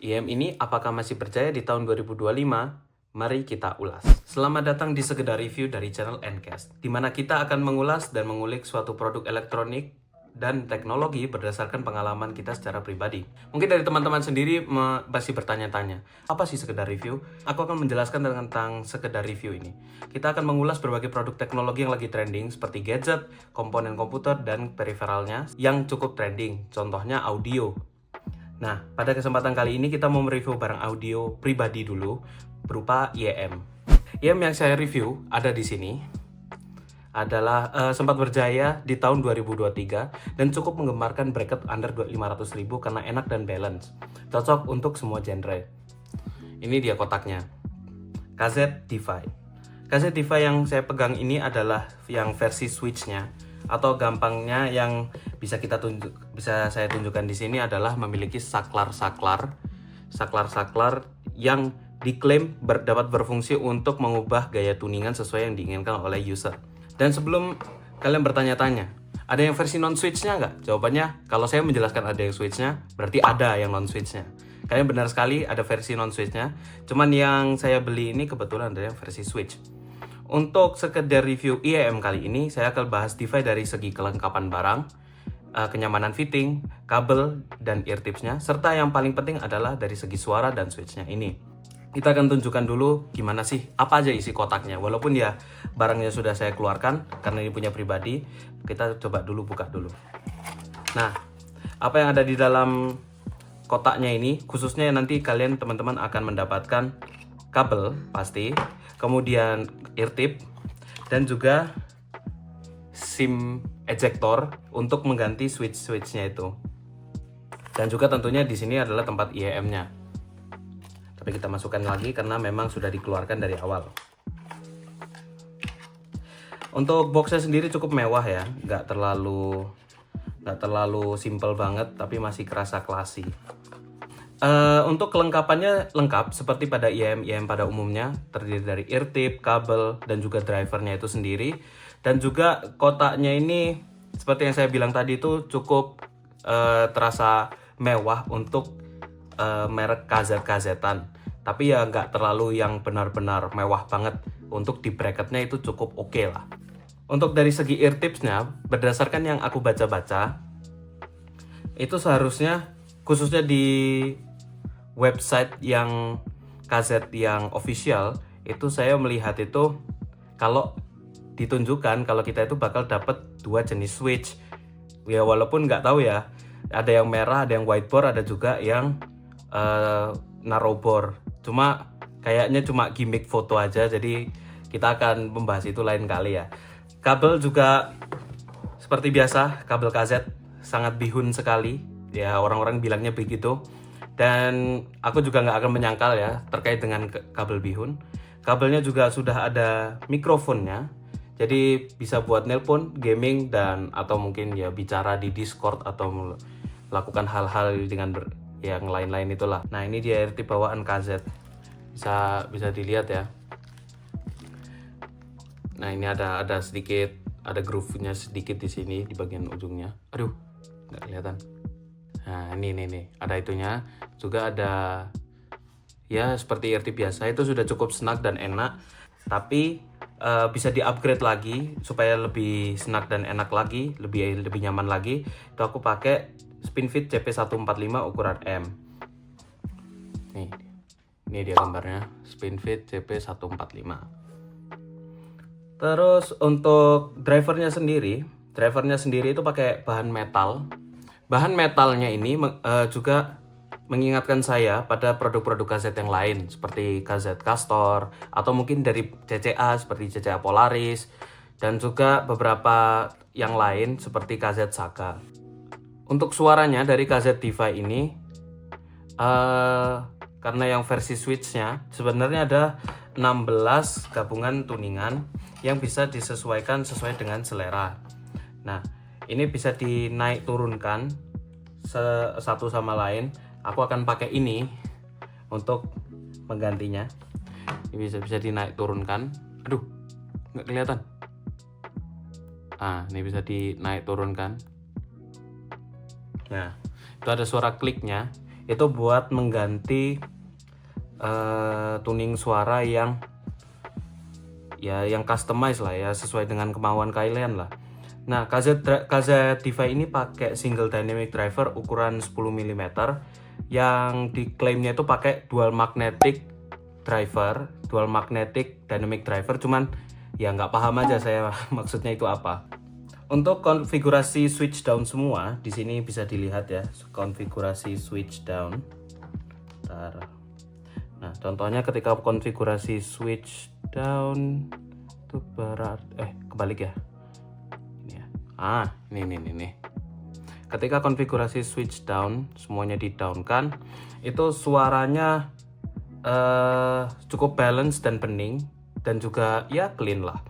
IM ini apakah masih berjaya di tahun 2025? Mari kita ulas. Selamat datang di Sekedar Review dari channel Ncast, di mana kita akan mengulas dan mengulik suatu produk elektronik dan teknologi berdasarkan pengalaman kita secara pribadi. Mungkin dari teman-teman sendiri masih bertanya-tanya, apa sih sekedar review? Aku akan menjelaskan tentang sekedar review ini. Kita akan mengulas berbagai produk teknologi yang lagi trending seperti gadget, komponen komputer, dan periferalnya yang cukup trending. Contohnya audio. Nah, pada kesempatan kali ini kita mau mereview barang audio pribadi dulu berupa IEM. IEM yang saya review ada di sini adalah sempat berjaya di tahun 2023 dan cukup menggemarkan bracket under 500.000 karena enak dan balance. Cocok untuk semua genre. Ini dia kotaknya. KZ DeFi. KZ DeFi yang saya pegang ini adalah yang versi switch-nya, atau gampangnya yang bisa saya tunjukkan di sini adalah memiliki saklar yang diklaim dapat berfungsi untuk mengubah gaya tuningan sesuai yang diinginkan oleh user. Dan sebelum kalian bertanya-tanya, ada yang versi non-switch-nya nggak? Jawabannya, kalau saya menjelaskan ada yang switch-nya, berarti ada yang non-switch-nya. Kalian benar sekali, ada versi non-switch-nya. Cuman yang saya beli ini kebetulan ada yang versi switch. Untuk sekedar review IEM kali ini, saya akan bahas DeFi dari segi kelengkapan barang, kenyamanan fitting, kabel, dan ear tips-nya, serta yang paling penting adalah dari segi suara dan switch-nya ini. Kita akan tunjukkan dulu gimana sih, apa aja isi kotaknya. Walaupun ya barangnya sudah saya keluarkan, karena ini punya pribadi, kita coba dulu buka dulu. Nah, apa yang ada di dalam kotaknya ini, khususnya nanti kalian teman-teman akan mendapatkan kabel pasti, kemudian ear tip, dan juga SIM ejector untuk mengganti switch-switchnya itu. Dan juga tentunya di sini adalah tempat IEM-nya. Tapi kita masukkan lagi karena memang sudah dikeluarkan dari awal. Untuk boxnya sendiri cukup mewah ya, nggak terlalu simple banget, tapi masih kerasa classy. Untuk kelengkapannya lengkap seperti pada IEM pada umumnya, terdiri dari ear tip, kabel, dan juga drivernya itu sendiri. Dan juga kotaknya ini seperti yang saya bilang tadi itu cukup terasa mewah untuk merek KZ-KZ-an. Tapi ya nggak terlalu yang benar-benar mewah banget. Untuk di bracketnya itu cukup oke lah. Untuk dari segi ear tipsnya, berdasarkan yang aku baca-baca, itu seharusnya khususnya di website yang KZ yang official, itu saya melihat itu kalau ditunjukkan kalau kita itu bakal dapat dua jenis switch. Ya walaupun nggak tahu ya, ada yang merah, ada yang whiteboard, ada juga yang narrow bore. Cuma kayaknya cuma gimmick foto aja, jadi kita akan membahas itu lain kali ya. Kabel juga seperti biasa, kabel KZ sangat bihun sekali ya, orang-orang bilangnya begitu. Dan aku juga nggak akan menyangkal ya terkait dengan kabel bihun. Kabelnya juga sudah ada mikrofonnya, jadi bisa buat nelpon, gaming, dan atau mungkin ya bicara di Discord atau melakukan hal-hal dengan yang lain-lain itulah. Nah ini dia RT bawaan KZ, bisa dilihat ya. Nah ini ada sedikit, ada groove-nya sedikit di sini di bagian ujungnya. Aduh, nggak kelihatan. Nah ini ada itunya. Juga ada ya seperti RT biasa, itu sudah cukup snug dan enak. Tapi bisa di-upgrade lagi supaya lebih snug dan enak lagi, lebih nyaman lagi. Itu aku pakai SpinFit CP145 ukuran M. Ini dia gambarnya, SpinFit CP145. Terus untuk drivernya sendiri itu pakai bahan metal. Bahan metalnya ini juga mengingatkan saya pada produk-produk KZ yang lain seperti KZ Castor atau mungkin dari CCA seperti CCA Polaris, dan juga beberapa yang lain seperti KZ Saga. Untuk suaranya dari KZ DeFi ini, karena yang versi switch-nya sebenarnya ada 16 gabungan tuningan yang bisa disesuaikan sesuai dengan selera. Nah, ini bisa dinaik turunkan satu sama lain. Aku akan pakai ini untuk menggantinya. Ini bisa dinaik turunkan. Aduh, nggak kelihatan. Ini bisa dinaik turunkan. Nah, itu ada suara kliknya. Itu buat mengganti tuning suara yang customize lah ya, sesuai dengan kemauan kalian lah. Nah, KZ Diva ini pakai single dynamic driver ukuran 10 mm yang diklaimnya itu pakai dual magnetic dynamic driver, cuman ya nggak paham aja saya maksudnya itu apa. Untuk konfigurasi switch down semua di sini bisa dilihat ya, konfigurasi switch down. Bentar. Nah, contohnya ketika konfigurasi switch down itu kebalik ya. Ini ya. Ini. Ketika konfigurasi switch down, semuanya di down kan, itu suaranya cukup balance dan bening dan juga ya clean lah.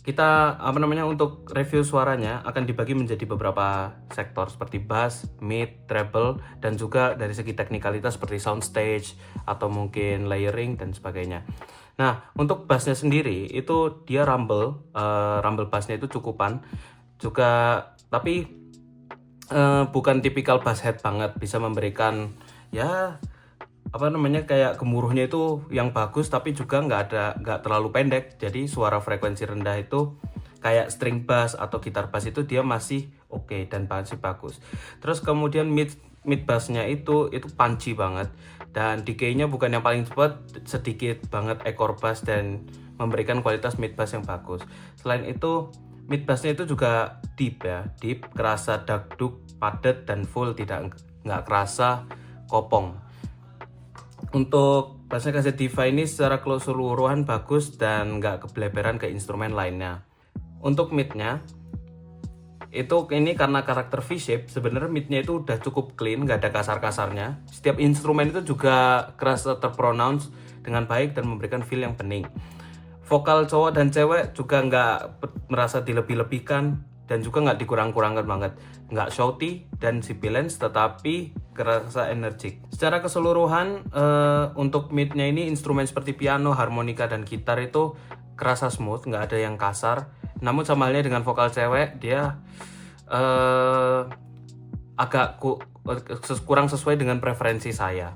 Kita untuk review suaranya akan dibagi menjadi beberapa sektor seperti bass, mid, treble, dan juga dari segi teknikalitas seperti soundstage atau mungkin layering dan sebagainya. Nah, untuk bassnya sendiri itu dia rumble bassnya itu cukupan juga, tapi bukan tipikal bass head banget, bisa memberikan ya kayak gemuruhnya itu yang bagus, tapi juga nggak terlalu pendek. Jadi suara frekuensi rendah itu kayak string bass atau gitar bass itu dia masih oke dan masih bagus. Terus kemudian mid bassnya itu punchy banget, dan decay-nya bukan yang paling cepat, sedikit banget ekor bass dan memberikan kualitas mid bass yang bagus. Selain itu mid bassnya itu juga deep, kerasa dakduk, padat dan full, nggak kerasa kopong. Untuk bassnya KZ Diva ini secara keseluruhan bagus dan nggak kebeleberan ke instrumen lainnya. Untuk midnya ini karena karakter V-shape, sebenarnya midnya itu udah cukup clean, nggak ada kasar-kasarnya. Setiap instrumen itu juga kerasa terpronounce dengan baik dan memberikan feel yang bening. Vokal cowok dan cewek juga nggak merasa dilebih-lebihkan dan juga nggak dikurang-kurangkan banget, nggak shouty dan sibilance, tetapi kerasa energik. Secara keseluruhan untuk midnya ini instrumen seperti piano, harmonika dan gitar itu kerasa smooth, nggak ada yang kasar. Namun sama halnya dengan vokal cewek, dia agak kurang sesuai dengan preferensi saya.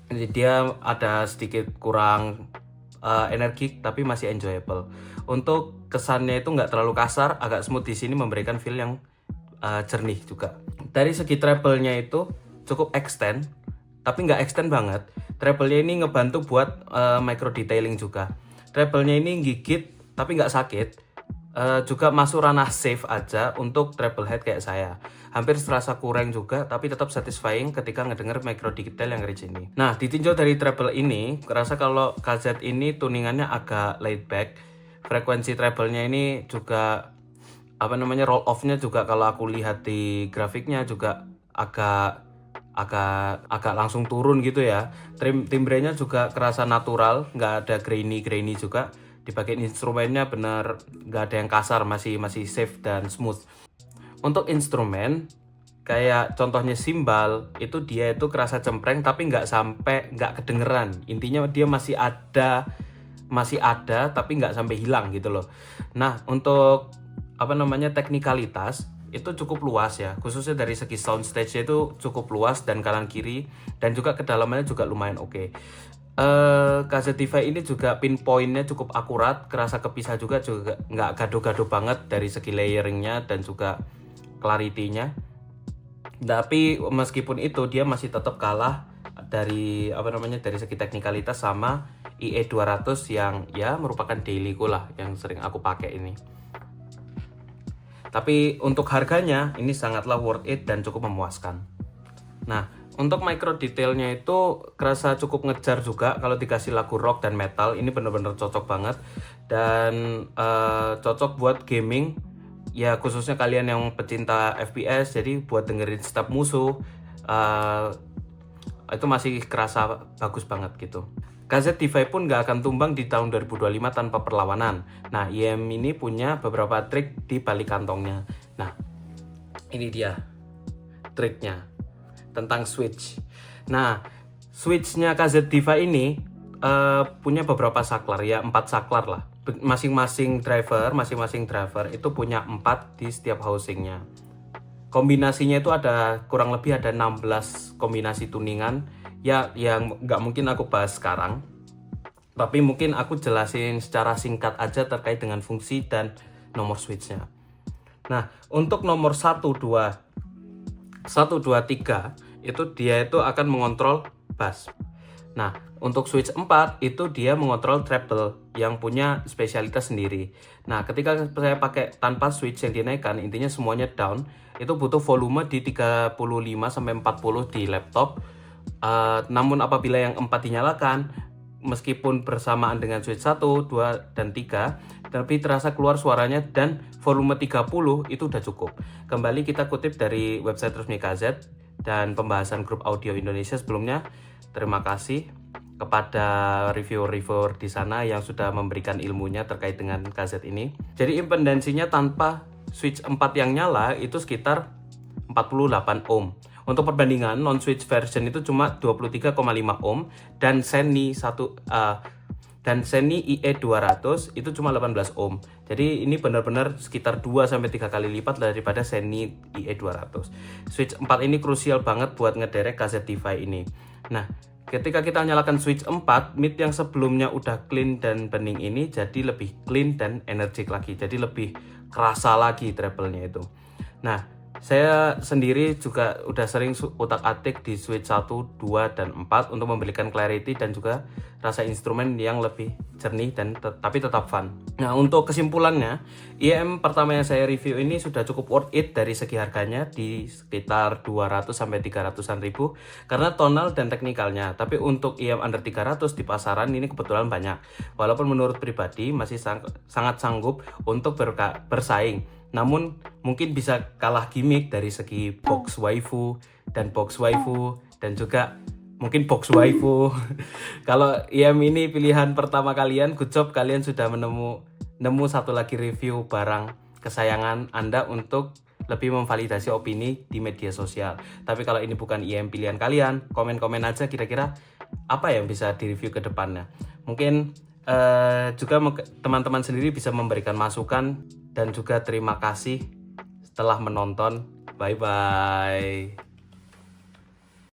Jadi dia ada sedikit kurang energik tapi masih enjoyable. Untuk kesannya itu nggak terlalu kasar, agak smooth di sini, memberikan feel yang jernih juga. Dari segi treble-nya itu cukup extend, tapi nggak extend banget. Treble-nya ini ngebantu buat micro detailing juga. Treble-nya ini gigit tapi nggak sakit. Juga masuk ranah safe aja untuk treble head kayak saya. Hampir serasa kurang juga, tapi tetap satisfying ketika ngedenger micro detail yang rich ini. Nah, ditinjau dari treble ini, kerasa kalau KZ ini tuningannya agak laid back. Frekuensi treble-nya ini juga roll off-nya juga kalau aku lihat di grafiknya juga agak langsung turun gitu ya. Timbrenya juga kerasa natural, nggak ada grainy juga. Dipakai instrumennya bener nggak ada yang kasar, masih safe dan smooth. Untuk instrumen kayak contohnya simbal itu dia itu kerasa cempreng tapi nggak kedengeran. Intinya dia masih ada tapi nggak sampai hilang gitu loh. Nah, untuk teknikalitas itu cukup luas ya, khususnya dari segi soundstage itu cukup luas dan kanan kiri, dan juga kedalamannya juga lumayan oke. KZ Diva ini juga pinpointnya cukup akurat, kerasa kepisah juga nggak gaduh-gaduh banget dari segi layeringnya dan juga clarity-nya. Tapi meskipun itu dia masih tetap kalah dari dari segi teknikalitas sama IE200 yang ya merupakan dailyku lah, yang sering aku pakai ini. Tapi untuk harganya ini sangatlah worth it dan cukup memuaskan. Nah, untuk micro detailnya itu kerasa cukup ngejar juga. Kalau dikasih lagu rock dan metal ini bener-bener cocok banget, dan cocok buat gaming ya, khususnya kalian yang pecinta FPS. Jadi buat dengerin setiap musuh itu masih kerasa bagus banget gitu. KZ Diva pun gak akan tumbang di tahun 2025 tanpa perlawanan. Nah, IM ini punya beberapa trik di balik kantongnya. Nah, ini dia triknya tentang switch. Nah, switchnya KZ Diva ini punya beberapa saklar ya, 4 saklar lah. Masing-masing driver itu punya 4 di setiap housingnya. kombinasinya itu ada kurang lebih ada 16 kombinasi tuningan ya, yang nggak mungkin aku bahas sekarang, tapi mungkin aku jelasin secara singkat aja terkait dengan fungsi dan nomor switchnya. Nah, untuk nomor 1, 2, 3 itu dia itu akan mengontrol bass. Nah, untuk switch 4 itu dia mengontrol treble yang punya spesialitas sendiri. Nah, ketika saya pakai tanpa switch yang dinaikkan, intinya semuanya down, itu butuh volume di 35-40 di laptop. Namun apabila yang 4 dinyalakan, meskipun bersamaan dengan switch 1, 2, dan 3, tapi terasa keluar suaranya dan volume 30 itu udah cukup. Kembali kita kutip dari website resmi KZ dan pembahasan grup audio Indonesia sebelumnya. Terima kasih kepada reviewer-reviewer di sana yang sudah memberikan ilmunya terkait dengan kaset ini. Jadi impedansinya tanpa switch 4 yang nyala itu sekitar 48 ohm. Untuk perbandingan, non-switch version itu cuma 23,5 ohm dan Sennheiser IE200 itu cuma 18 ohm. Jadi ini benar-benar sekitar 2-3 kali lipat daripada Sennheiser IE200. Switch 4 ini krusial banget buat ngederek kaset DeFi ini. Nah, ketika kita nyalakan switch 4, mid yang sebelumnya udah clean dan bening ini jadi lebih clean dan energik lagi. Jadi lebih kerasa lagi treble-nya itu. Nah, saya sendiri juga udah sering utak-atik di switch 1, 2, dan 4 untuk memberikan clarity dan juga rasa instrumen yang lebih jernih dan tapi tetap fun. Nah, untuk kesimpulannya, IEM pertama yang saya review ini sudah cukup worth it dari segi harganya di sekitar 200-300an ribu karena tonal dan teknikalnya. Tapi untuk IEM under 300 di pasaran ini kebetulan banyak. Walaupun menurut pribadi masih sangat sanggup untuk bersaing. Namun mungkin bisa kalah gimmick dari segi box waifu dan juga mungkin box waifu. Kalau IEM ini pilihan pertama kalian, good job, kalian sudah nemu satu lagi review barang kesayangan Anda untuk lebih memvalidasi opini di media sosial. Tapi kalau ini bukan IEM pilihan kalian, komen-komen aja kira-kira apa yang bisa direview ke depannya. Mungkin juga teman-teman sendiri bisa memberikan masukan dan juga terima kasih setelah menonton. Bye-bye.